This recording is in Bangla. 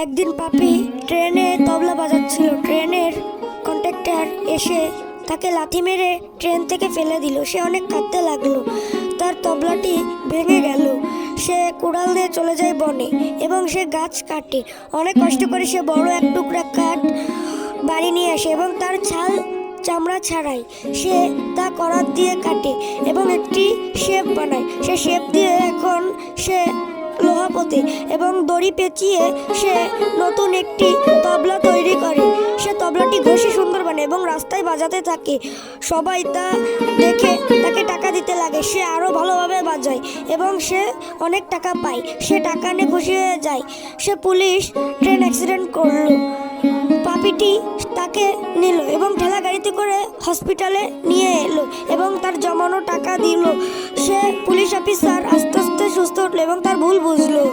একদিন পাপি ট্রেনে তবলা বাজাচ্ছিল। ট্রেনের কন্ডাক্টর এসে তাকে লাথি মেরে ট্রেন থেকে ফেলে দিল। সে অনেক কাঁদতে লাগলো। তার তবলাটি ভেঙে গেল। সে কুড়াল দিয়ে চলে যায় বনে এবং সে গাছ কাটে। অনেক কষ্ট করে সে বড় এক টুকরা কাঠ বাড়ি নিয়ে আসে এবং তার ছাল চামড়া ছাড়ায়। সে তা করাত দিয়ে কাটে এবং একটি শেপ বানায়। সে শেপ দিয়ে এখন সে লোহা পোতে এবং দড়ি পেঁচিয়ে সে নতুন একটি তবলা তৈরি করে। সে তবলাটি ঘষে সুন্দর বানায় এবং রাস্তায় বাজাতে থাকে। সবাই তা দেখে তাকে টাকা দিতে লাগে। সে আরও ভালোভাবে বাজায় এবং সে অনেক টাকা পায়। সে টাকা নিয়ে খুশি হয়ে যায়। সে পুলিশ ট্রেন অ্যাক্সিডেন্ট করলো। পাপিটি তাকে নিল এবং ঠেলা গাড়িতে করে হসপিটালে নিয়ে এলো এবং তার জমানো টাকা দিল। সে পুলিশ অফিসার আস্তে আস্তে সুস্থ উঠলো এবং তার ভুল বুঝলো।